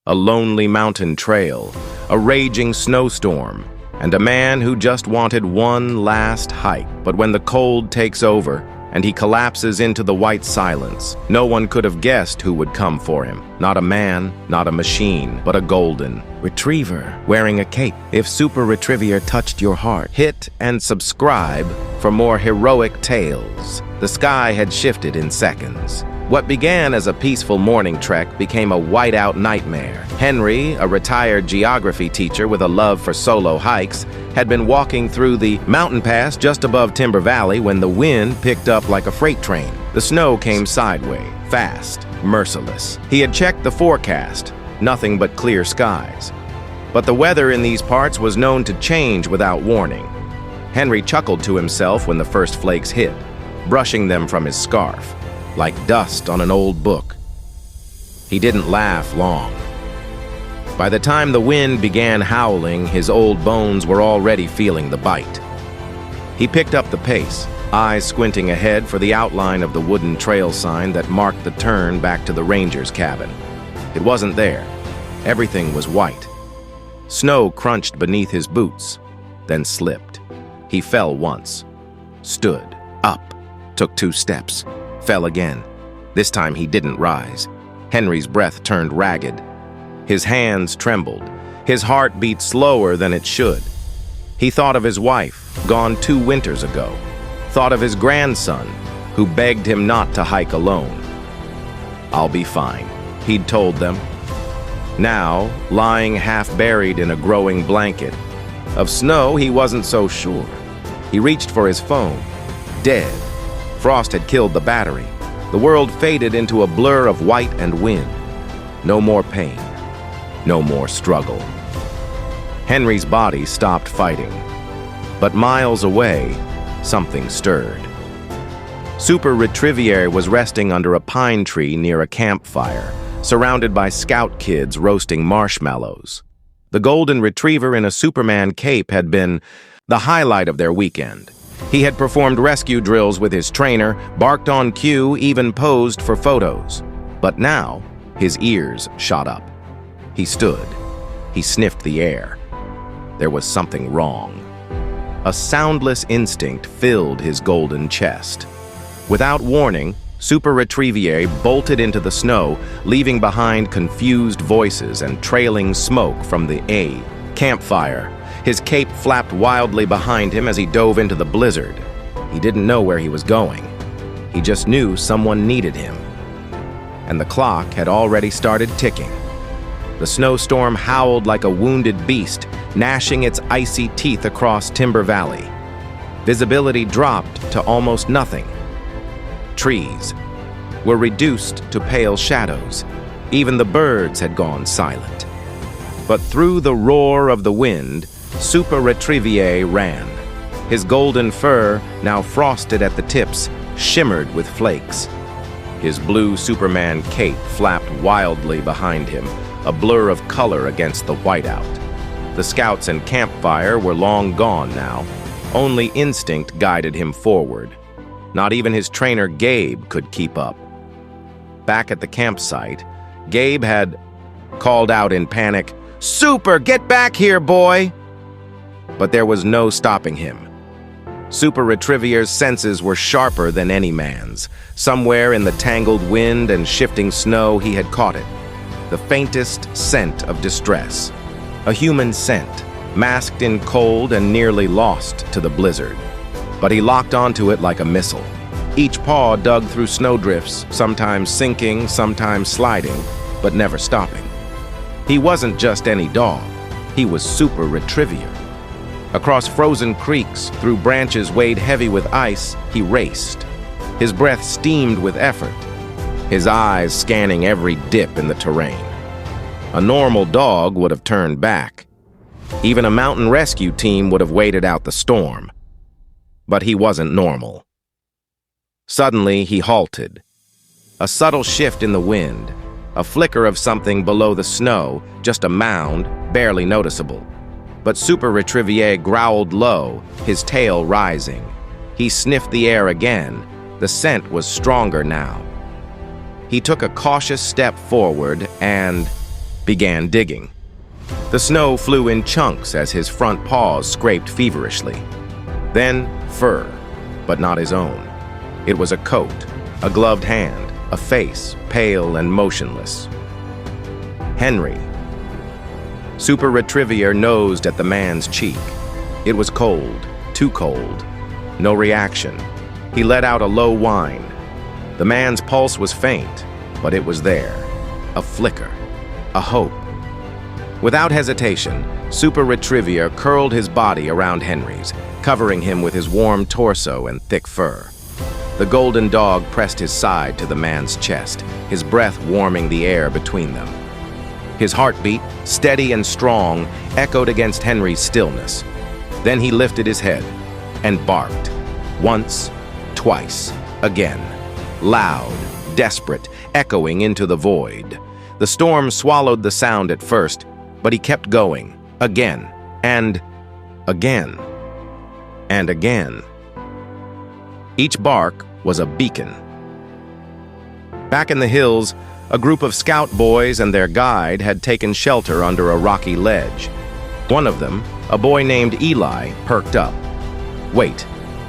a lonely mountain trail, a raging snowstorm, and a man who just wanted one last hike. But when the cold takes over and he collapses into the white silence, no one could have guessed who would come for him. Not a man, not a machine, but a golden retriever wearing a cape. If SuperRetrivier touched your heart, hit and subscribe for more heroic tales. The sky had shifted in seconds. What began as a peaceful morning trek became a whiteout nightmare. Henry, a retired geography teacher with a love for solo hikes, had been walking through the mountain pass just above Timber Valley when the wind picked up like a freight train. The snow came sideways, fast, merciless. He had checked the forecast, nothing but clear skies. But the weather in these parts was known to change without warning. Henry chuckled to himself when the first flakes hit, brushing them from his scarf, like dust on an old book. He didn't laugh long. By the time the wind began howling, his old bones were already feeling the bite. He picked up the pace, eyes squinting ahead for the outline of the wooden trail sign that marked the turn back to the ranger's cabin. It wasn't there. Everything was white. Snow crunched beneath his boots, then slipped. He fell once, stood up, took 2 steps, fell again. This time he didn't rise. Henry's breath turned ragged. His hands trembled. His heart beat slower than it should. He thought of his wife, gone 2 winters ago. Thought of his grandson, who begged him not to hike alone. "I'll be fine," he'd told them. Now, lying half-buried in a growing blanket of snow, he wasn't so sure. He reached for his phone. Dead. Frost had killed the battery. The world faded into a blur of white and wind. No more pain. No more struggle. Henry's body stopped fighting. But miles away, something stirred. SuperRetrivier was resting under a pine tree near a campfire, surrounded by scout kids roasting marshmallows. The golden retriever in a Superman cape had been the highlight of their weekend. He had performed rescue drills with his trainer, barked on cue, even posed for photos. But now, his ears shot up. He stood. He sniffed the air. There was something wrong. A soundless instinct filled his golden chest. Without warning, SuperRetrivier bolted into the snow, leaving behind confused voices and trailing smoke from the campfire. His cape flapped wildly behind him as he dove into the blizzard. He didn't know where he was going. He just knew someone needed him. And the clock had already started ticking. The snowstorm howled like a wounded beast, gnashing its icy teeth across Timber Valley. Visibility dropped to almost nothing. Trees were reduced to pale shadows. Even the birds had gone silent. But through the roar of the wind, SuperRetrivier ran. His golden fur, now frosted at the tips, shimmered with flakes. His blue Superman cape flapped wildly behind him, a blur of color against the whiteout. The scouts and campfire were long gone now. Only instinct guided him forward. Not even his trainer Gabe could keep up. Back at the campsite, Gabe had called out in panic, "Super, get back here, boy!" But there was no stopping him. SuperRetrivier's senses were sharper than any man's. Somewhere in the tangled wind and shifting snow, he had caught it. The faintest scent of distress. A human scent, masked in cold and nearly lost to the blizzard. But he locked onto it like a missile. Each paw dug through snowdrifts, sometimes sinking, sometimes sliding, but never stopping. He wasn't just any dog. He was SuperRetrivier. Across frozen creeks, through branches weighed heavy with ice, he raced. His breath steamed with effort, his eyes scanning every dip in the terrain. A normal dog would have turned back. Even a mountain rescue team would have waited out the storm. But he wasn't normal. Suddenly, he halted. A subtle shift in the wind, a flicker of something below the snow, just a mound, barely noticeable. But SuperRetrivier growled low, his tail rising. He sniffed the air again. The scent was stronger now. He took a cautious step forward and began digging. The snow flew in chunks as his front paws scraped feverishly. Then fur, but not his own. It was a coat, a gloved hand, a face, pale and motionless. Henry. SuperRetrivier nosed at the man's cheek. It was cold, too cold. No reaction. He let out a low whine. The man's pulse was faint, but it was there. A flicker. A hope. Without hesitation, SuperRetrivier curled his body around Henry's, covering him with his warm torso and thick fur. The golden dog pressed his side to the man's chest, his breath warming the air between them. His heartbeat, steady and strong, echoed against Henry's stillness. Then he lifted his head and barked. Once, twice, again. Loud, desperate, echoing into the void. The storm swallowed the sound at first, but he kept going, again, and again, and again. Each bark was a beacon. Back in the hills, a group of scout boys and their guide had taken shelter under a rocky ledge. One of them, a boy named Eli, perked up. "Wait,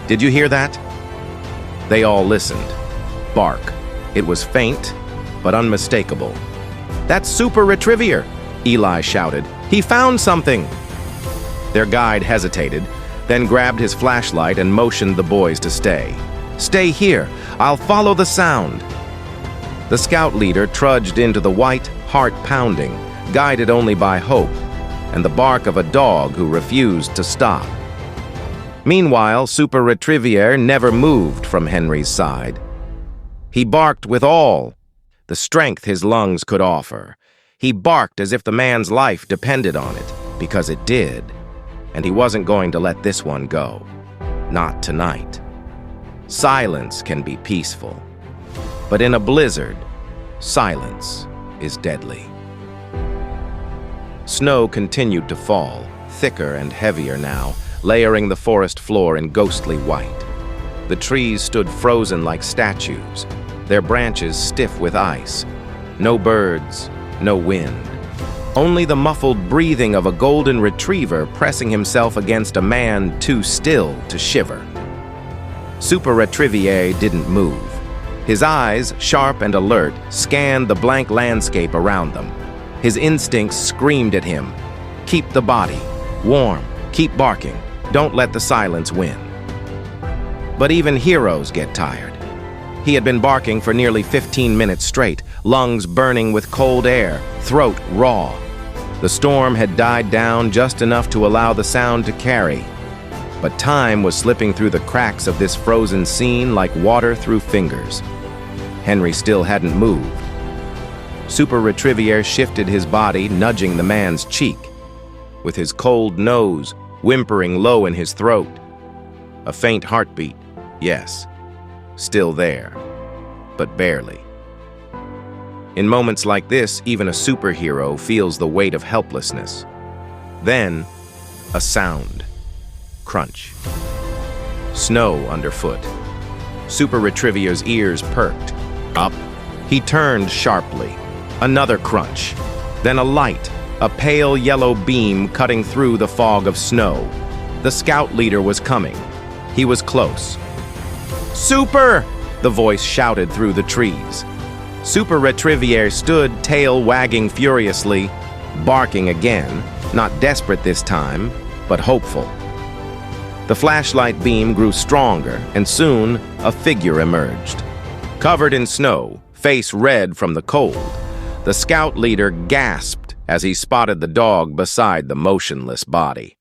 did you hear that?" They all listened. Bark. It was faint, but unmistakable. "That's SuperRetrivier," Eli shouted. "He found something." Their guide hesitated, then grabbed his flashlight and motioned the boys to stay. "Stay here. I'll follow the sound." The scout leader trudged into the white, heart pounding, guided only by hope, and the bark of a dog who refused to stop. Meanwhile, SuperRetrivier never moved from Henry's side. He barked with all the strength his lungs could offer. He barked as if the man's life depended on it, because it did. And he wasn't going to let this one go. Not tonight. Silence can be peaceful. But in a blizzard, silence is deadly. Snow continued to fall, thicker and heavier now, layering the forest floor in ghostly white. The trees stood frozen like statues, their branches stiff with ice. No birds, no wind. Only the muffled breathing of a golden retriever pressing himself against a man too still to shiver. SuperRetrivier didn't move. His eyes, sharp and alert, scanned the blank landscape around them. His instincts screamed at him. Keep the body warm, keep barking, don't let the silence win. But even heroes get tired. He had been barking for nearly 15 minutes straight, lungs burning with cold air, throat raw. The storm had died down just enough to allow the sound to carry. But time was slipping through the cracks of this frozen scene like water through fingers. Henry still hadn't moved. SuperRetrivier shifted his body, nudging the man's cheek, with his cold nose whimpering low in his throat. A faint heartbeat, yes, still there, but barely. In moments like this, even a superhero feels the weight of helplessness. Then, a sound. Crunch. Snow underfoot. SuperRetrivier's ears perked. Up. He turned sharply. Another crunch. Then a light, a pale yellow beam cutting through the fog of snow. The scout leader was coming. He was close. "Super!" the voice shouted through the trees. SuperRetrivier stood, tail wagging furiously, barking again, not desperate this time, but hopeful. The flashlight beam grew stronger, and soon a figure emerged. Covered in snow, face red from the cold, the scout leader gasped as he spotted the dog beside the motionless body.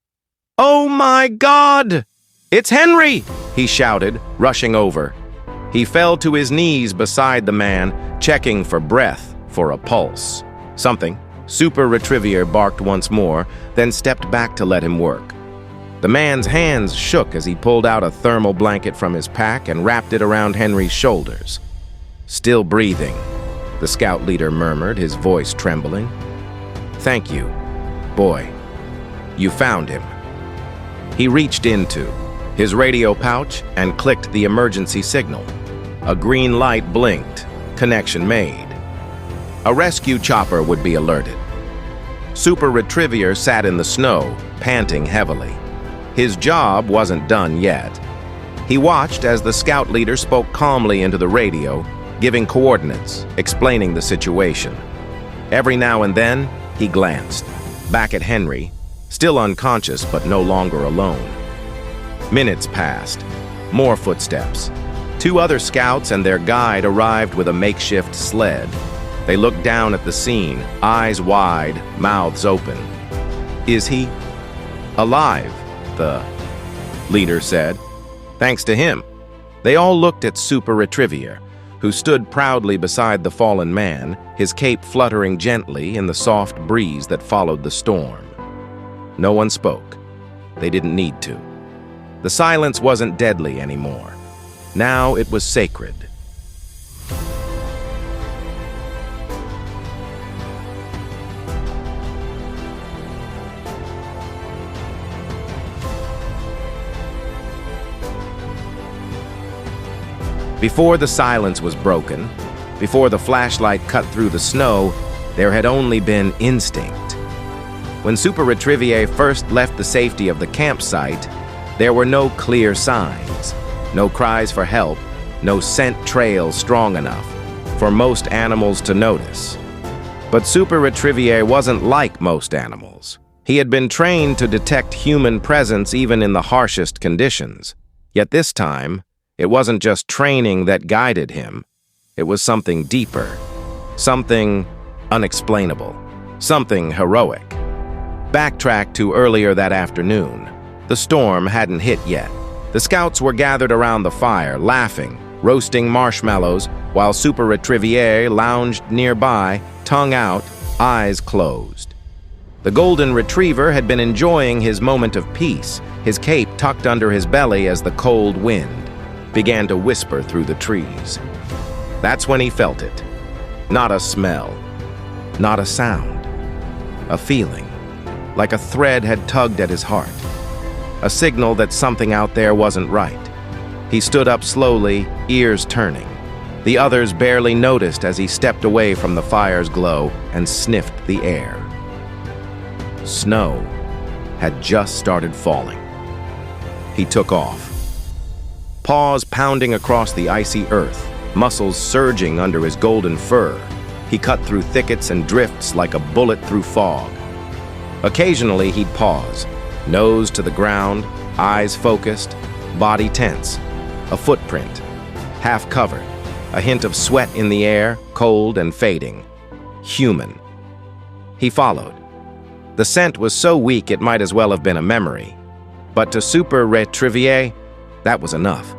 "Oh my God! It's Henry!" he shouted, rushing over. He fell to his knees beside the man, checking for breath, for a pulse. Something. SuperRetrivier barked once more, then stepped back to let him work. The man's hands shook as he pulled out a thermal blanket from his pack and wrapped it around Henry's shoulders. "Still breathing," the scout leader murmured, his voice trembling. "Thank you, boy. You found him." He reached into his radio pouch and clicked the emergency signal. A green light blinked, connection made. A rescue chopper would be alerted. SuperRetrivier sat in the snow, panting heavily. His job wasn't done yet. He watched as the scout leader spoke calmly into the radio, giving coordinates, explaining the situation. Every now and then, he glanced, back at Henry, still unconscious but no longer alone. Minutes passed. More footsteps. 2 other scouts and their guide arrived with a makeshift sled. They looked down at the scene, eyes wide, mouths open. "Is he alive?" the leader said. Thanks to him. They all looked at SuperRetrivier, who stood proudly beside the fallen man, his cape fluttering gently in the soft breeze that followed the storm. No one spoke. They didn't need to. The silence wasn't deadly anymore. Now it was sacred. Before the silence was broken, before the flashlight cut through the snow, there had only been instinct. When SuperRetrivier first left the safety of the campsite, there were no clear signs, no cries for help, no scent trail strong enough for most animals to notice. But SuperRetrivier wasn't like most animals. He had been trained to detect human presence even in the harshest conditions. Yet this time, it wasn't just training that guided him. It was something deeper, something unexplainable, something heroic. Backtrack to earlier that afternoon. The storm hadn't hit yet. The scouts were gathered around the fire, laughing, roasting marshmallows, while SuperRetrivier lounged nearby, tongue out, eyes closed. The golden retriever had been enjoying his moment of peace, his cape tucked under his belly as the cold wind began to whisper through the trees. That's when he felt it. Not a smell, not a sound, a feeling, like a thread had tugged at his heart. A signal that something out there wasn't right. He stood up slowly, ears turning. The others barely noticed as he stepped away from the fire's glow and sniffed the air. Snow had just started falling. He took off. Paws pounding across the icy earth, muscles surging under his golden fur. He cut through thickets and drifts like a bullet through fog. Occasionally he'd pause, nose to the ground, eyes focused, body tense. A footprint, half covered, a hint of sweat in the air, cold and fading. Human. He followed. The scent was so weak it might as well have been a memory. But to SuperRetrivier, that was enough.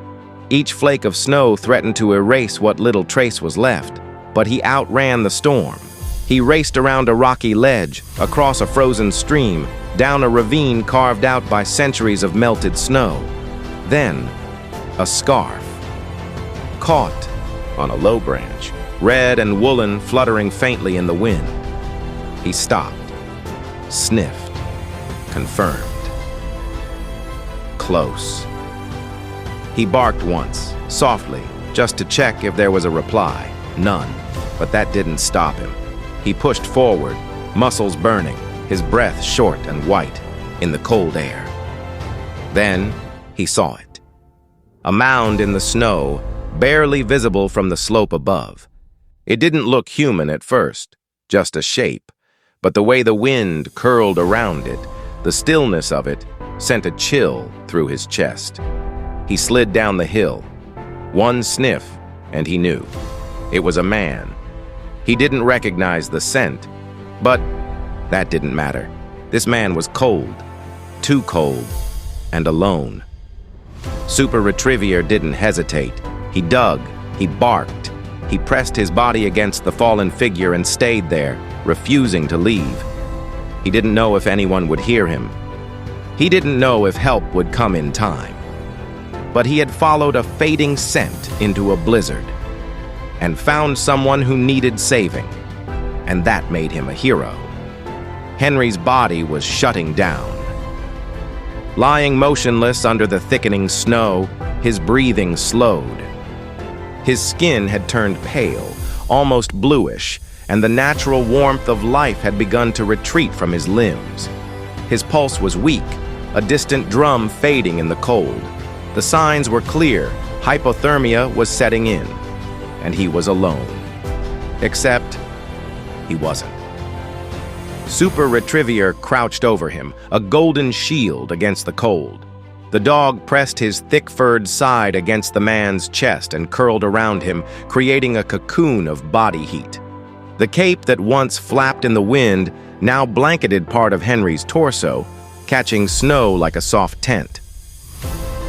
Each flake of snow threatened to erase what little trace was left, but he outran the storm. He raced around a rocky ledge, across a frozen stream, down a ravine carved out by centuries of melted snow. Then, a scarf. Caught on a low branch, red and woolen fluttering faintly in the wind. He stopped, sniffed, confirmed. Close. He barked once, softly, just to check if there was a reply. None, but that didn't stop him. He pushed forward, muscles burning, his breath short and white, in the cold air. Then, he saw it. A mound in the snow, barely visible from the slope above. It didn't look human at first, just a shape, but the way the wind curled around it, the stillness of it, sent a chill through his chest. He slid down the hill. One sniff, and he knew. It was a man. He didn't recognize the scent, but that didn't matter. This man was cold, too cold, and alone. SuperRetrivier didn't hesitate. He dug, he barked, he pressed his body against the fallen figure and stayed there, refusing to leave. He didn't know if anyone would hear him. He didn't know if help would come in time. But he had followed a fading scent into a blizzard and found someone who needed saving, and that made him a hero. Henry's body was shutting down. Lying motionless under the thickening snow, his breathing slowed. His skin had turned pale, almost bluish, and the natural warmth of life had begun to retreat from his limbs. His pulse was weak, a distant drum fading in the cold. The signs were clear. Hypothermia was setting in, and he was alone. Except he wasn't. SuperRetrivier crouched over him, a golden shield against the cold. The dog pressed his thick-furred side against the man's chest and curled around him, creating a cocoon of body heat. The cape that once flapped in the wind now blanketed part of Henry's torso, catching snow like a soft tent.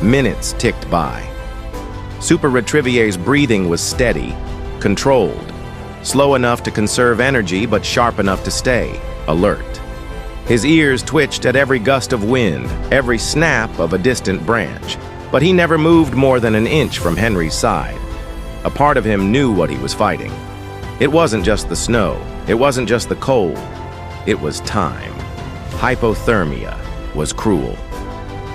Minutes ticked by. SuperRetrivier's breathing was steady, controlled, slow enough to conserve energy but sharp enough to stay alert. His ears twitched at every gust of wind, every snap of a distant branch, but he never moved more than an inch from Henry's side. A part of him knew what he was fighting. It wasn't just the snow, it wasn't just the cold, it was time. Hypothermia was cruel.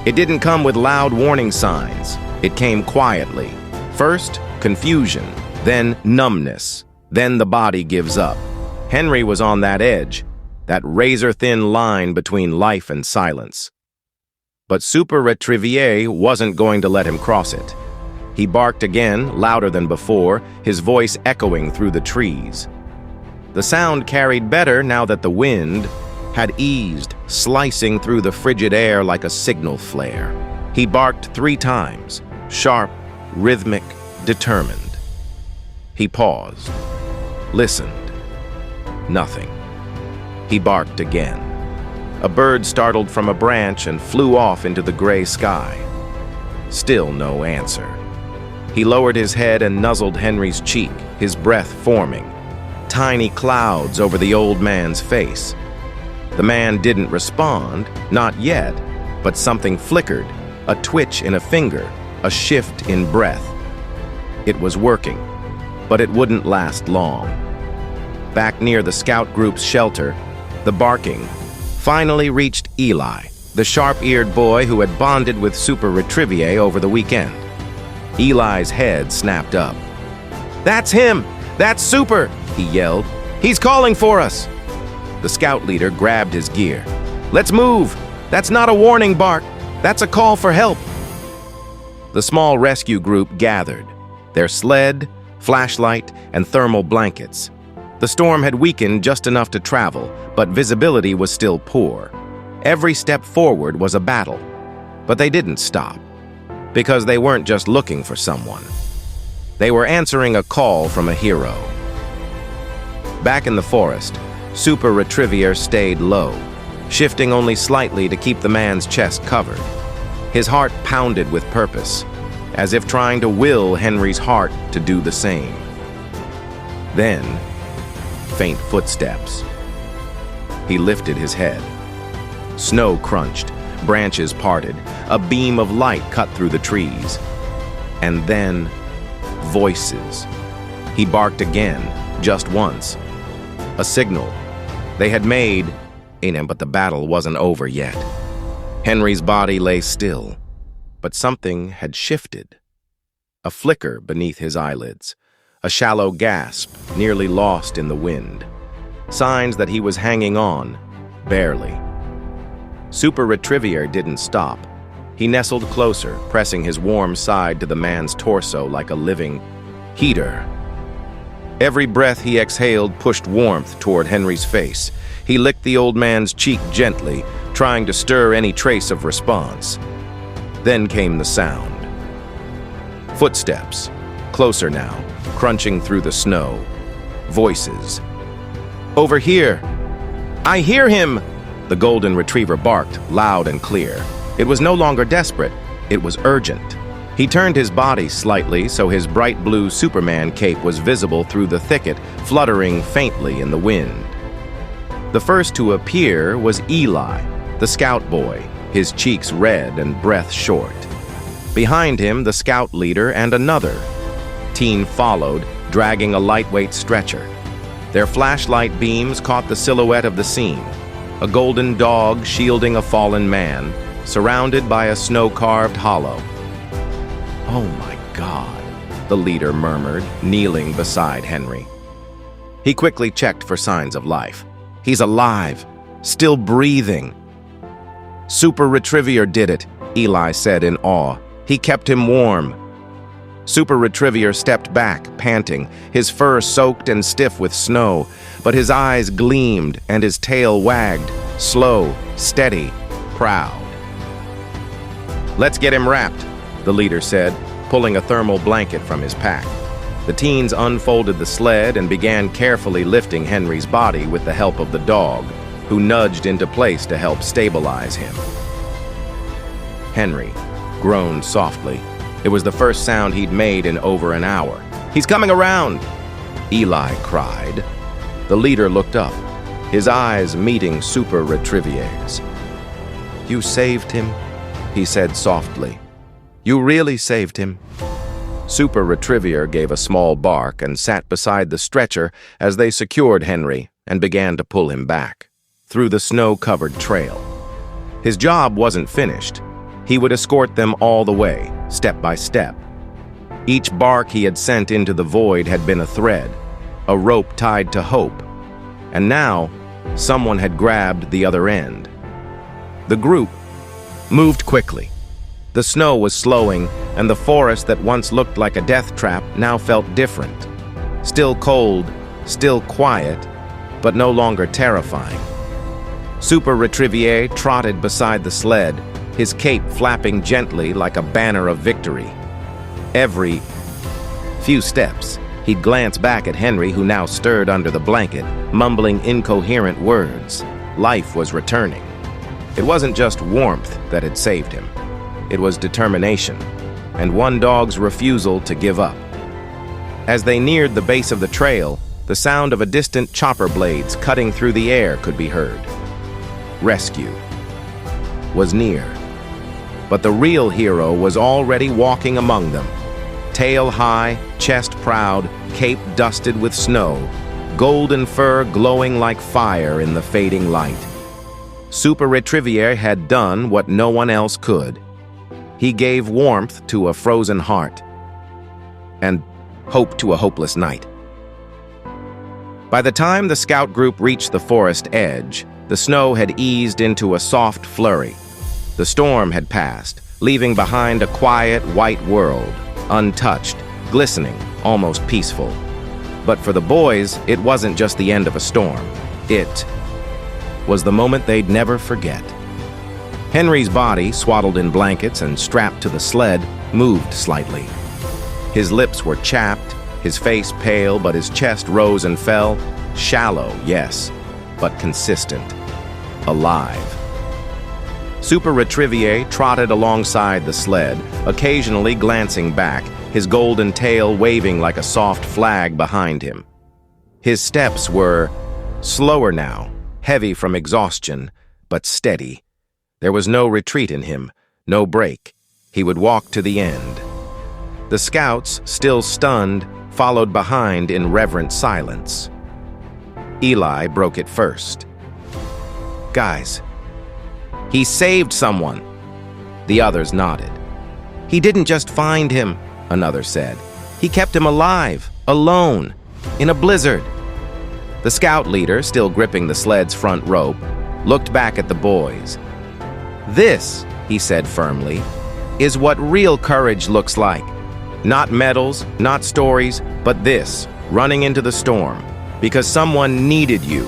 It didn't come with loud warning signs. It came quietly. First, confusion, then numbness, then the body gives up. Henry was on that edge, that razor-thin line between life and silence. But SuperRetrivier wasn't going to let him cross it. He barked again, louder than before, his voice echoing through the trees. The sound carried better now that the wind had eased, slicing through the frigid air like a signal flare. He barked 3 times, sharp, rhythmic, determined. He paused, listened. Nothing. He barked again. A bird startled from a branch and flew off into the gray sky. Still no answer. He lowered his head and nuzzled Henry's cheek, his breath forming. Tiny clouds over the old man's face. The man didn't respond, not yet, but something flickered, a twitch in a finger, a shift in breath. It was working, but it wouldn't last long. Back near the scout group's shelter, the barking finally reached Eli, the sharp-eared boy who had bonded with SuperRetrivier over the weekend. Eli's head snapped up. "That's him! That's Super!" he yelled. "He's calling for us!" The scout leader grabbed his gear. "Let's move! That's not a warning bark! That's a call for help!" The small rescue group gathered, their sled, flashlight, and thermal blankets. The storm had weakened just enough to travel, but visibility was still poor. Every step forward was a battle. But they didn't stop, because they weren't just looking for someone. They were answering a call from a hero. Back in the forest, SuperRetrivier stayed low, shifting only slightly to keep the man's chest covered. His heart pounded with purpose, as if trying to will Henry's heart to do the same. Then, faint footsteps. He lifted his head. Snow crunched, branches parted, a beam of light cut through the trees. And then, voices. He barked again, just once. A signal. They had made, but the battle wasn't over yet. Henry's body lay still, but something had shifted. A flicker beneath his eyelids. A shallow gasp, nearly lost in the wind. Signs that he was hanging on, barely. SuperRetrivier didn't stop. He nestled closer, pressing his warm side to the man's torso like a living heater. Every breath he exhaled pushed warmth toward Henry's face. He licked the old man's cheek gently, trying to stir any trace of response. Then came the sound. Footsteps, closer now, crunching through the snow. Voices. "Over here! I hear him!" The golden retriever barked, loud and clear. It was no longer desperate, it was urgent. He turned his body slightly so his bright blue Superman cape was visible through the thicket, fluttering faintly in the wind. The first to appear was Eli, the scout boy, his cheeks red and breath short. Behind him, the scout leader and another. Teen followed, dragging a lightweight stretcher. Their flashlight beams caught the silhouette of the scene. A golden dog shielding a fallen man, surrounded by a snow-carved hollow. "Oh my God," the leader murmured, kneeling beside Henry. He quickly checked for signs of life. He's alive, still breathing. SuperRetrivier did it, Eli said in awe. He kept him warm. SuperRetrivier stepped back, panting, his fur soaked and stiff with snow, but his eyes gleamed and his tail wagged, slow, steady, proud. "Let's get him wrapped," the leader said, pulling a thermal blanket from his pack. The teens unfolded the sled and began carefully lifting Henry's body with the help of the dog, who nudged into place to help stabilize him. Henry groaned softly. It was the first sound he'd made in over an hour. "He's coming around!" Eli cried. The leader looked up, his eyes meeting SuperRetrivier's. "You saved him," he said softly. "You really saved him." SuperRetrivier gave a small bark and sat beside the stretcher as they secured Henry and began to pull him back through the snow-covered trail. His job wasn't finished. He would escort them all the way, step by step. Each bark he had sent into the void had been a thread, a rope tied to hope. And now, someone had grabbed the other end. The group moved quickly. The snow was slowing, and the forest that once looked like a death trap now felt different. Still cold, still quiet, but no longer terrifying. SuperRetrivier trotted beside the sled, his cape flapping gently like a banner of victory. Every few steps, he'd glance back at Henry, who now stirred under the blanket, mumbling incoherent words. Life was returning. It wasn't just warmth that had saved him. It was determination, and one dog's refusal to give up. As they neared the base of the trail, the sound of a distant chopper blades cutting through the air could be heard. Rescue was near. But the real hero was already walking among them. Tail high, chest proud, cape dusted with snow, golden fur glowing like fire in the fading light. SuperRetrivier had done what no one else could. He gave warmth to a frozen heart and hope to a hopeless night. By the time the scout group reached the forest edge, the snow had eased into a soft flurry. The storm had passed, leaving behind a quiet, white world, untouched, glistening, almost peaceful. But for the boys, it wasn't just the end of a storm. It was the moment they'd never forget. Henry's body, swaddled in blankets and strapped to the sled, moved slightly. His lips were chapped, his face pale, but his chest rose and fell. Shallow, yes, but consistent. Alive. SuperRetrivier trotted alongside the sled, occasionally glancing back, his golden tail waving like a soft flag behind him. His steps were slower now, heavy from exhaustion, but steady. There was no retreat in him, no break. He would walk to the end. The scouts, still stunned, followed behind in reverent silence. Eli broke it first. "Guys, he saved someone." The others nodded. "He didn't just find him," another said. "He kept him alive, alone, in a blizzard." The scout leader, still gripping the sled's front rope, looked back at the boys. "This," he said firmly, "is what real courage looks like. Not medals, not stories, but this, running into the storm, because someone needed you."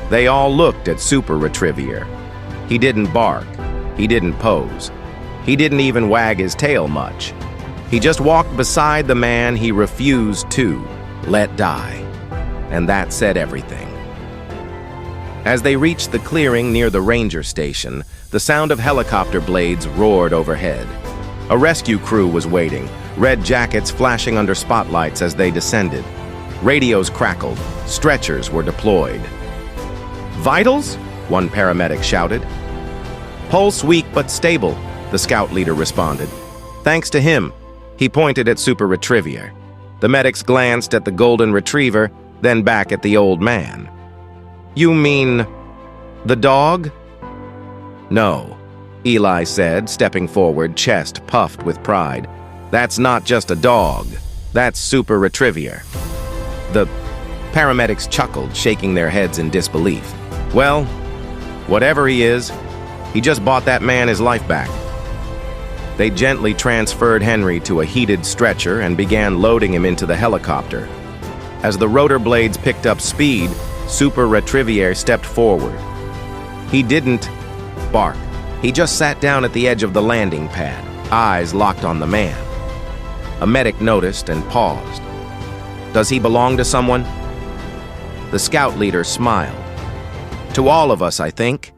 They all looked at SuperRetrivier. He didn't bark. He didn't pose. He didn't even wag his tail much. He just walked beside the man he refused to let die. And that said everything. As they reached the clearing near the ranger station, the sound of helicopter blades roared overhead. A rescue crew was waiting, red jackets flashing under spotlights as they descended. Radios crackled, stretchers were deployed. "Vitals?" one paramedic shouted. "Pulse weak but stable," the scout leader responded. "Thanks to him." He pointed at SuperRetrivier. The medics glanced at the golden retriever, then back at the old man. "You mean the dog?" "No," Eli said, stepping forward, chest puffed with pride. "That's not just a dog. That's SuperRetrivier. The Paramedics chuckled, shaking their heads in disbelief. Well, whatever he is, he just bought that man his life back. They gently transferred Henry to a heated stretcher and began loading him into the helicopter. As the rotor blades picked up speed, SuperRetrivier stepped forward. He didn't bark. He just sat down at the edge of the landing pad, eyes locked on the man. A medic noticed and paused. Does he belong to someone? The scout leader smiled. To all of us, I think.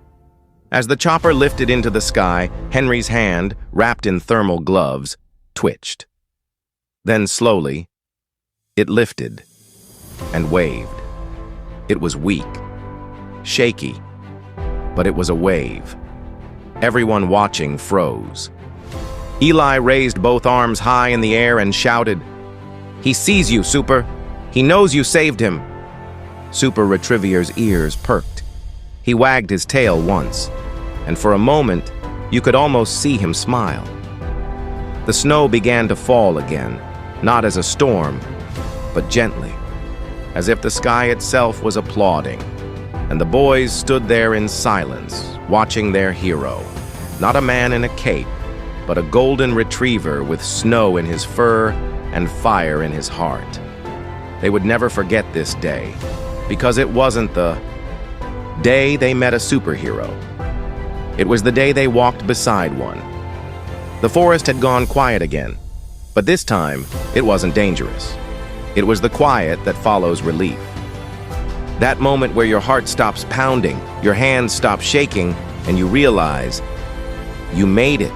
As the chopper lifted into the sky, Henry's hand, wrapped in thermal gloves, twitched. Then slowly, it lifted and waved. It was weak, shaky, but it was a wave. Everyone watching froze. Eli raised both arms high in the air and shouted, "He sees you, Super! He knows you saved him!" SuperRetrivier's ears perked. He wagged his tail once, and for a moment, you could almost see him smile. The snow began to fall again, not as a storm, but gently, as if the sky itself was applauding, and the boys stood there in silence, watching their hero, not a man in a cape, but a golden retriever with snow in his fur and fire in his heart. They would never forget this day, because it wasn't the day they met a superhero. It was the day they walked beside one. The forest had gone quiet again, but this time it wasn't dangerous. It was the quiet that follows relief. That moment where your heart stops pounding, your hands stop shaking, and you realize you made it.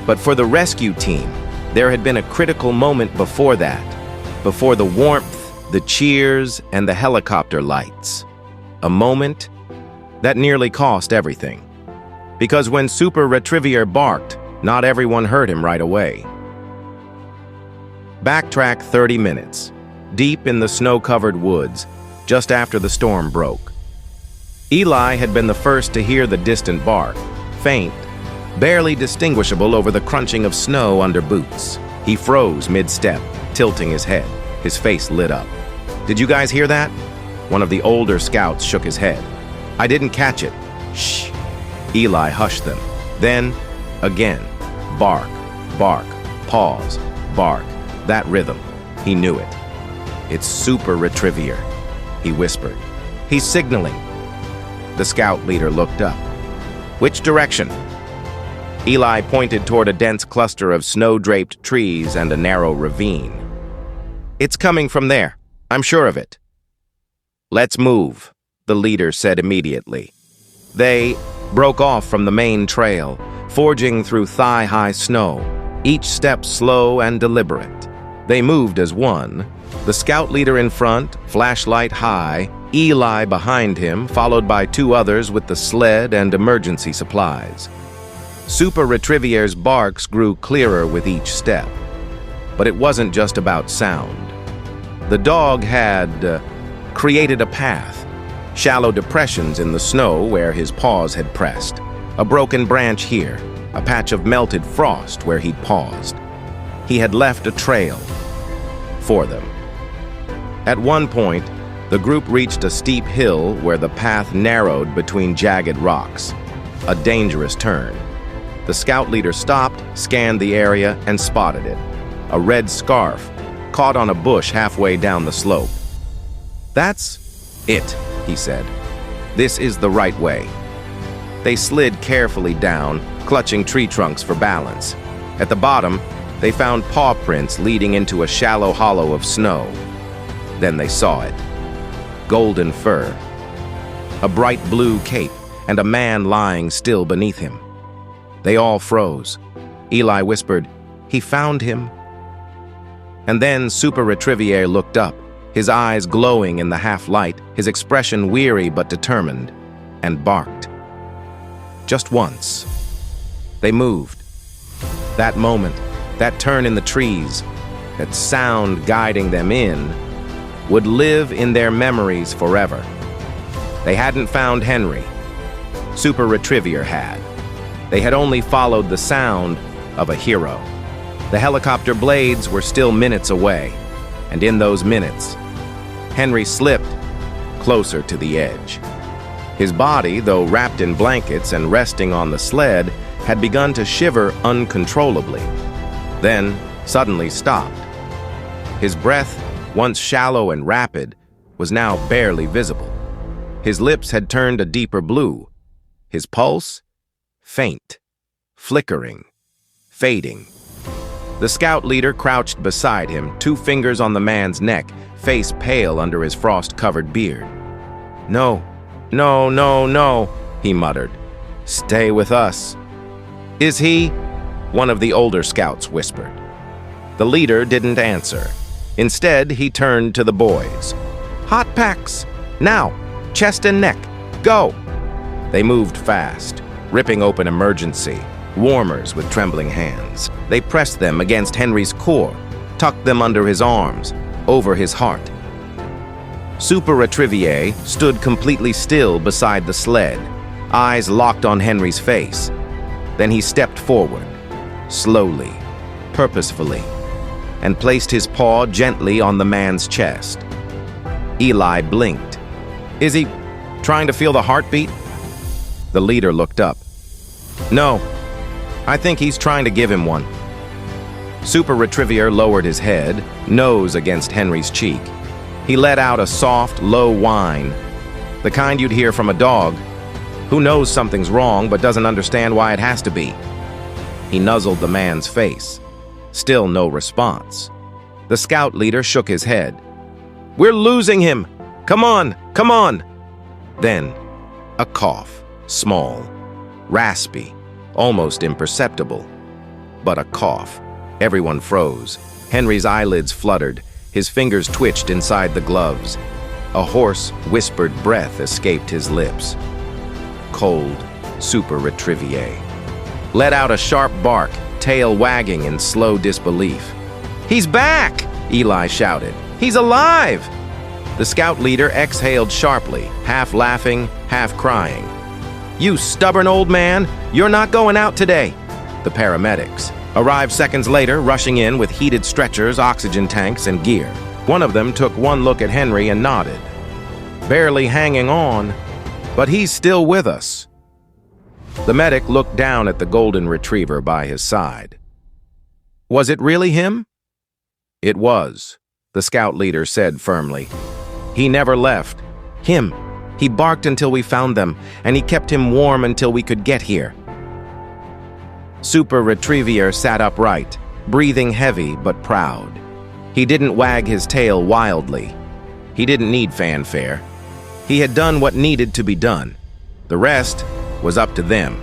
But for the rescue team, there had been a critical moment before that, before the warmth, the cheers, and the helicopter lights. A moment that nearly cost everything. Because when SuperRetrivier barked, not everyone heard him right away. Backtrack 30 minutes, deep in the snow-covered woods, just after the storm broke. Eli had been the first to hear the distant bark, faint, barely distinguishable over the crunching of snow under boots. He froze mid-step, tilting his head. His face lit up. "Did you guys hear that?" One of the older scouts shook his head. "I didn't catch it." "Shh." Eli hushed them. Then, again, bark, bark, pause, bark. That rhythm, he knew it. "It's SuperRetrivier," he whispered. "He's signaling." The scout leader looked up. "Which direction?" Eli pointed toward a dense cluster of snow-draped trees and a narrow ravine. "It's coming from there. I'm sure of it." "Let's move," the leader said immediately. They broke off from the main trail, forging through thigh-high snow, each step slow and deliberate. They moved as one, the scout leader in front, flashlight high, Eli behind him, followed by two others with the sled and emergency supplies. SuperRetrivier's barks grew clearer with each step. But it wasn't just about sound. The dog had created a path, shallow depressions in the snow where his paws had pressed, a broken branch here, a patch of melted frost where he'd paused. He had left a trail for them. At one point, the group reached a steep hill where the path narrowed between jagged rocks, a dangerous turn. The scout leader stopped, scanned the area, and spotted it. A red scarf caught on a bush halfway down the slope. "That's it," he said. "This is the right way." They slid carefully down, clutching tree trunks for balance. At the bottom, they found paw prints leading into a shallow hollow of snow. Then they saw it. Golden fur, a bright blue cape, and a man lying still beneath him. They all froze. Eli whispered, "He found him." And then SuperRetrivier looked up, his eyes glowing in the half-light, his expression weary but determined, and barked. Just once. They moved. That moment, that turn in the trees, that sound guiding them in, would live in their memories forever. They hadn't found Henry. SuperRetrivier had. They had only followed the sound of a hero. The helicopter blades were still minutes away, and in those minutes, Henry slipped closer to the edge. His body, though wrapped in blankets and resting on the sled, had begun to shiver uncontrollably, then suddenly stopped. His breath, once shallow and rapid, was now barely visible. His lips had turned a deeper blue. His pulse, faint, flickering, fading. The scout leader crouched beside him, 2 fingers on the man's neck, face pale under his frost-covered beard. "No, no, no, no," he muttered. "Stay with us." "Is he?" one of the older scouts whispered. The leader didn't answer. Instead, he turned to the boys. "Hot packs! Now! Chest and neck! Go!" They moved fast, ripping open emergency warmers with trembling hands. They pressed them against Henry's core, tucked them under his arms, over his heart. SuperRetrivier stood completely still beside the sled, eyes locked on Henry's face. Then he stepped forward, slowly, purposefully, and placed his paw gently on the man's chest. Eli blinked. "Is he trying to feel the heartbeat?" The leader looked up. "No, I think he's trying to give him one." SuperRetrivier lowered his head, nose against Henry's cheek. He let out a soft, low whine, the kind you'd hear from a dog who knows something's wrong but doesn't understand why it has to be. He nuzzled the man's face. Still no response. The scout leader shook his head. "We're losing him! Come on, come on!" Then, a cough, small, raspy, almost imperceptible. But a cough. Everyone froze. Henry's eyelids fluttered. His fingers twitched inside the gloves. A hoarse, whispered breath escaped his lips. Cold SuperRetrivier let out a sharp bark, tail wagging in slow disbelief. "He's back!" Eli shouted. "He's alive!" The scout leader exhaled sharply, half laughing, half crying. "You stubborn old man, you're not going out today." The paramedics arrived seconds later, rushing in with heated stretchers, oxygen tanks, and gear. One of them took one look at Henry and nodded. "Barely hanging on, but he's still with us." The medic looked down at the golden retriever by his side. "Was it really him?" "It was," the scout leader said firmly. "He never left. Him. He barked until we found them, and he kept him warm until we could get here." SuperRetrivier sat upright, breathing heavy but proud. He didn't wag his tail wildly. He didn't need fanfare. He had done what needed to be done. The rest was up to them.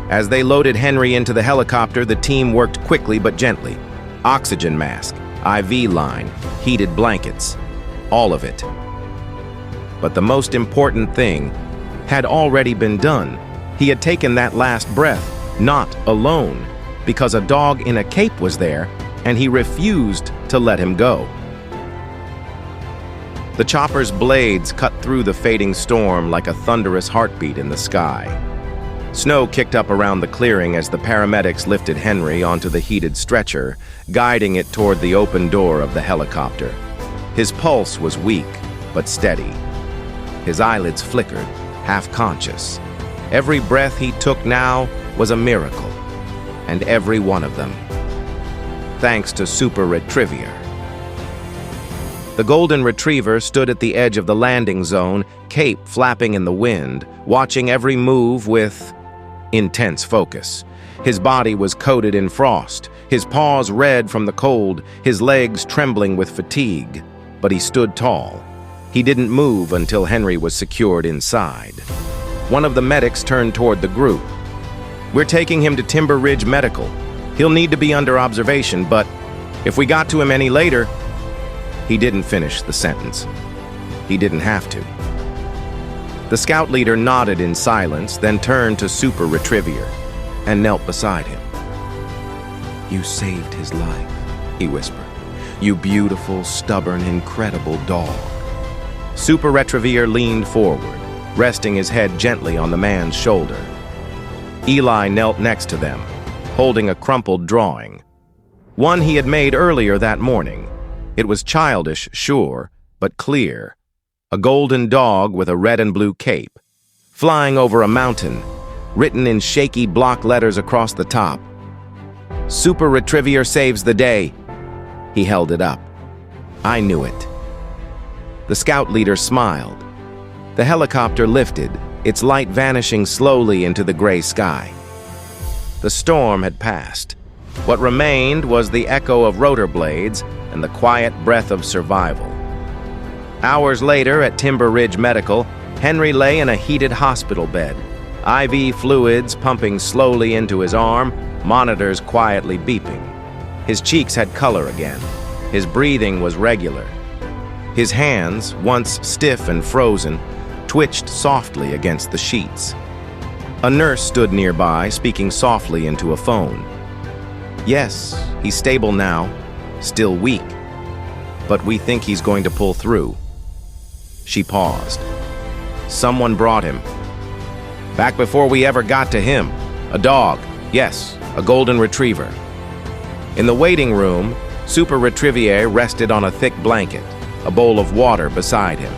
As they loaded Henry into the helicopter, the team worked quickly but gently. Oxygen mask, IV line, heated blankets, all of it. But the most important thing had already been done. He had taken that last breath, not alone, because a dog in a cape was there, and he refused to let him go. The chopper's blades cut through the fading storm like a thunderous heartbeat in the sky. Snow kicked up around the clearing as the paramedics lifted Henry onto the heated stretcher, guiding it toward the open door of the helicopter. His pulse was weak, but steady. His eyelids flickered, half-conscious. Every breath he took now was a miracle, and every one of them, thanks to SuperRetrivier. The golden retriever stood at the edge of the landing zone, cape flapping in the wind, watching every move with intense focus. His body was coated in frost, his paws red from the cold, his legs trembling with fatigue, but he stood tall. He didn't move until Henry was secured inside. One of the medics turned toward the group. "We're taking him to Timber Ridge Medical. He'll need to be under observation, but if we got to him any later..." He didn't finish the sentence. He didn't have to. The scout leader nodded in silence, then turned to SuperRetrivier and knelt beside him. "You saved his life," he whispered. "You beautiful, stubborn, incredible dog." SuperRetrivier leaned forward, resting his head gently on the man's shoulder. Eli knelt next to them, holding a crumpled drawing. One he had made earlier that morning. It was childish, sure, but clear. A golden dog with a red and blue cape. Flying over a mountain, written in shaky block letters across the top. SuperRetrivier saves the day. He held it up. I knew it. The scout leader smiled. The helicopter lifted, its light vanishing slowly into the gray sky. The storm had passed. What remained was the echo of rotor blades and the quiet breath of survival. Hours later at Timber Ridge Medical, Henry lay in a heated hospital bed. IV fluids pumping slowly into his arm, monitors quietly beeping. His cheeks had color again. His breathing was regular. His hands, once stiff and frozen, twitched softly against the sheets. A nurse stood nearby, speaking softly into a phone. Yes, he's stable now, still weak, but we think he's going to pull through. She paused. Someone brought him. Back before we ever got to him. A dog, yes, a golden retriever. In the waiting room, SuperRetrivier rested on a thick blanket, a bowl of water beside him.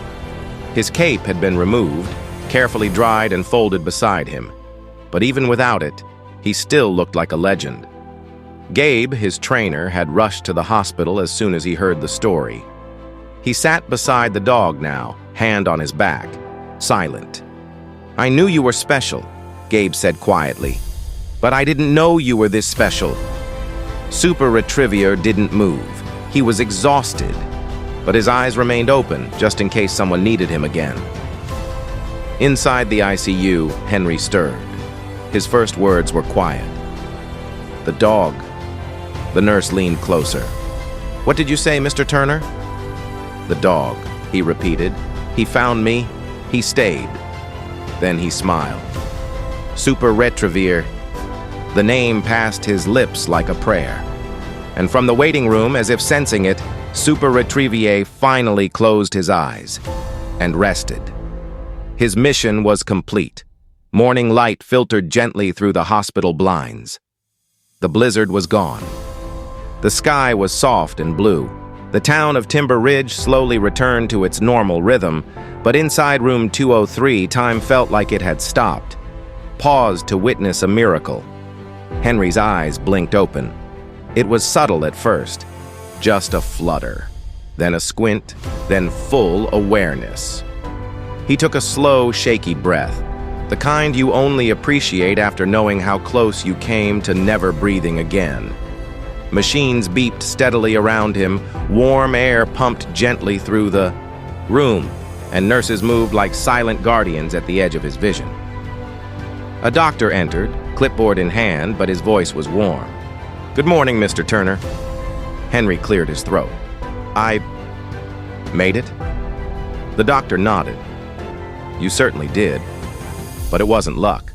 His cape had been removed, carefully dried and folded beside him. But even without it, he still looked like a legend. Gabe, his trainer, had rushed to the hospital as soon as he heard the story. He sat beside the dog now, hand on his back, silent. I knew you were special, Gabe said quietly. But I didn't know you were this special. SuperRetrivier didn't move. He was exhausted, but his eyes remained open just in case someone needed him again. Inside the ICU, Henry stirred. His first words were quiet. The dog. The nurse leaned closer. What did you say, Mr. Turner? The dog, he repeated. He found me. He stayed. Then he smiled. SuperRetrivier. The name passed his lips like a prayer. And from the waiting room, as if sensing it, SuperRetrivier finally closed his eyes and rested. His mission was complete. Morning light filtered gently through the hospital blinds. The blizzard was gone. The sky was soft and blue. The town of Timber Ridge slowly returned to its normal rhythm, but inside room 203, time felt like it had stopped, paused to witness a miracle. Henry's eyes blinked open. It was subtle at first, just a flutter, then a squint, then full awareness. He took a slow, shaky breath, the kind you only appreciate after knowing how close you came to never breathing again. Machines beeped steadily around him, warm air pumped gently through the room, and nurses moved like silent guardians at the edge of his vision. A doctor entered, clipboard in hand, but his voice was warm. Good morning, Mr. Turner. Henry cleared his throat. I made it? The doctor nodded. You certainly did, but it wasn't luck.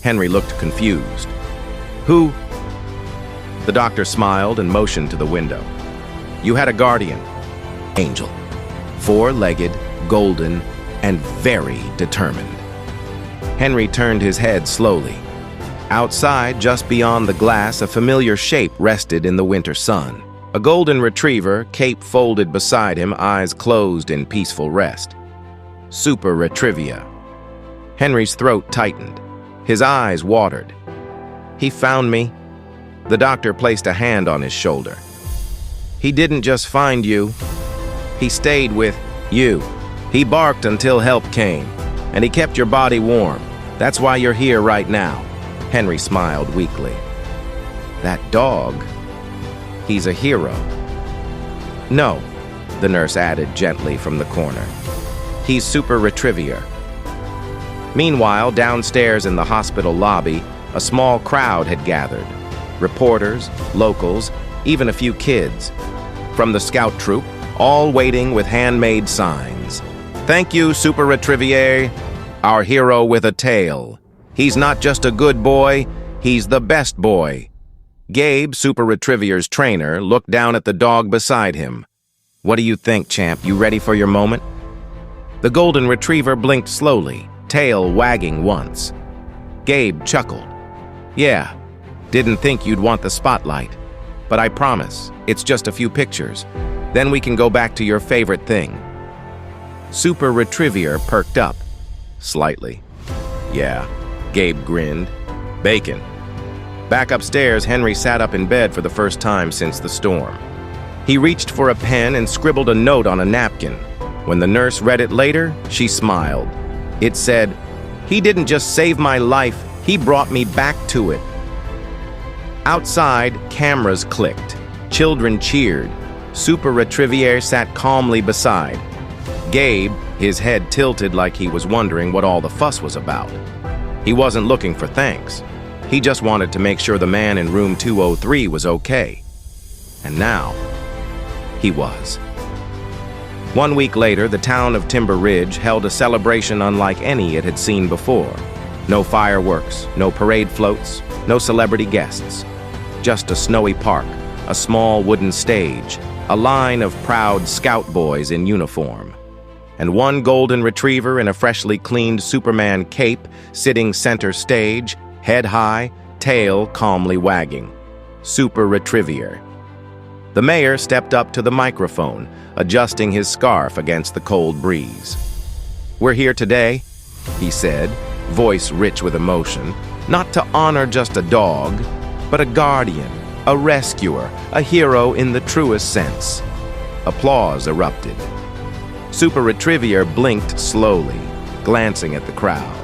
Henry looked confused. Who? The doctor smiled and motioned to the window. You had a guardian, Angel, four-legged, golden, and very determined. Henry turned his head slowly. Outside, just beyond the glass, a familiar shape rested in the winter sun. A golden retriever, cape folded beside him, eyes closed in peaceful rest. SuperRetrivier. Henry's throat tightened. His eyes watered. He found me. The doctor placed a hand on his shoulder. He didn't just find you. He stayed with you. He barked until help came, and he kept your body warm. That's why you're here right now. Henry smiled weakly. That dog, he's a hero. No, the nurse added gently from the corner. He's SuperRetrivier. Meanwhile, downstairs in the hospital lobby, a small crowd had gathered. Reporters, locals, even a few kids. From the scout troop, all waiting with handmade signs. Thank you, SuperRetrivier, our hero with a tail. He's not just a good boy, he's the best boy. Gabe, SuperRetrivier's trainer, looked down at the dog beside him. What do you think, champ? You ready for your moment? The golden retriever blinked slowly, tail wagging once. Gabe chuckled. Yeah, didn't think you'd want the spotlight. But I promise, it's just a few pictures. Then we can go back to your favorite thing. SuperRetrivier perked up. Slightly. Yeah, Gabe grinned. Bacon. Back upstairs, Henry sat up in bed for the first time since the storm. He reached for a pen and scribbled a note on a napkin. When the nurse read it later, she smiled. It said, "He didn't just save my life, he brought me back to it." Outside, cameras clicked. Children cheered. SuperRetrivier sat calmly beside. Gabe, his head tilted like he was wondering what all the fuss was about. He wasn't looking for thanks. He just wanted to make sure the man in room 203 was okay. And now, he was. 1 week later, the town of Timber Ridge held a celebration unlike any it had seen before. No fireworks, no parade floats, no celebrity guests. Just a snowy park, a small wooden stage, a line of proud scout boys in uniform, and one golden retriever in a freshly cleaned Superman cape sitting center stage, head high, tail calmly wagging. SuperRetrivier. The mayor stepped up to the microphone, adjusting his scarf against the cold breeze. "We're here today," he said, voice rich with emotion, "not to honor just a dog, but a guardian, a rescuer, a hero in the truest sense." Applause erupted. SuperRetrivier blinked slowly, glancing at the crowd.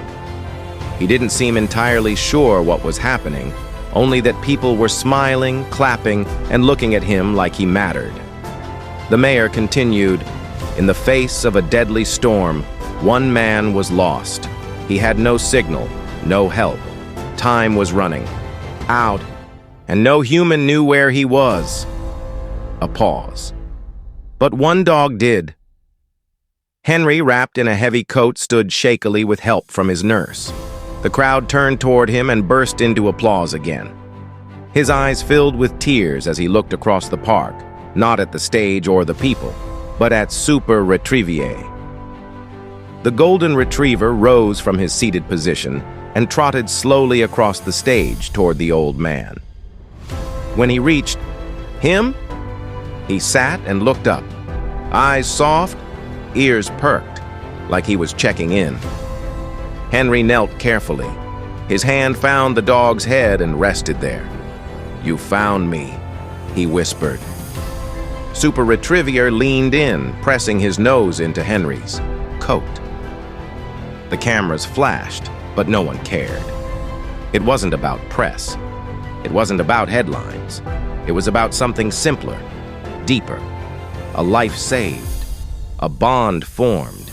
He didn't seem entirely sure what was happening, only that people were smiling, clapping, and looking at him like he mattered. The mayor continued, "In the face of a deadly storm, one man was lost. He had no signal, no help. Time was running out, and no human knew where he was." A pause. But one dog did. Henry, wrapped in a heavy coat, stood shakily with help from his nurse. The crowd turned toward him and burst into applause again. His eyes filled with tears as he looked across the park, not at the stage or the people, but at SuperRetrivier. The golden retriever rose from his seated position and trotted slowly across the stage toward the old man. When he reached him, he sat and looked up, eyes soft, ears perked, like he was checking in. Henry knelt carefully. His hand found the dog's head and rested there. "You found me," he whispered. SuperRetrivier leaned in, pressing his nose into Henry's coat. The cameras flashed, but no one cared. It wasn't about press. It wasn't about headlines. It was about something simpler, deeper. A life saved, a bond formed,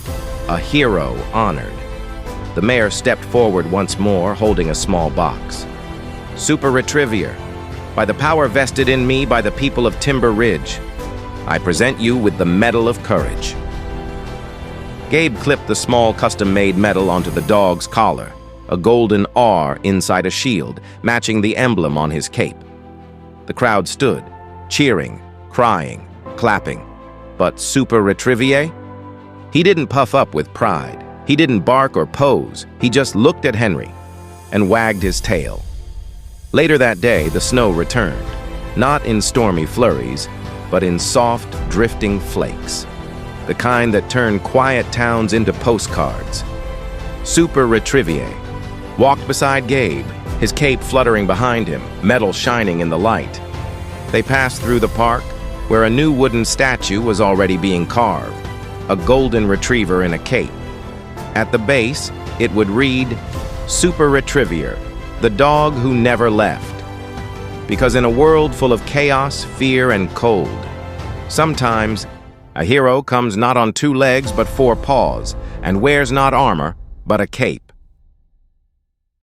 a hero honored. The mayor stepped forward once more, holding a small box. "SuperRetrivier, by the power vested in me by the people of Timber Ridge, I present you with the Medal of Courage." Gabe clipped the small custom-made medal onto the dog's collar, a golden R inside a shield, matching the emblem on his cape. The crowd stood, cheering, crying, clapping. But SuperRetrivier? He didn't puff up with pride. He didn't bark or pose. He just looked at Henry and wagged his tail. Later that day, the snow returned, not in stormy flurries, but in soft, drifting flakes, the kind that turn quiet towns into postcards. SuperRetrivier walked beside Gabe, his cape fluttering behind him, metal shining in the light. They passed through the park, where a new wooden statue was already being carved, a golden retriever in a cape. At the base, it would read, "SuperRetrivier, the dog who never left." Because in a world full of chaos, fear, and cold, sometimes a hero comes not on 2 legs but 4 paws, and wears not armor but a cape.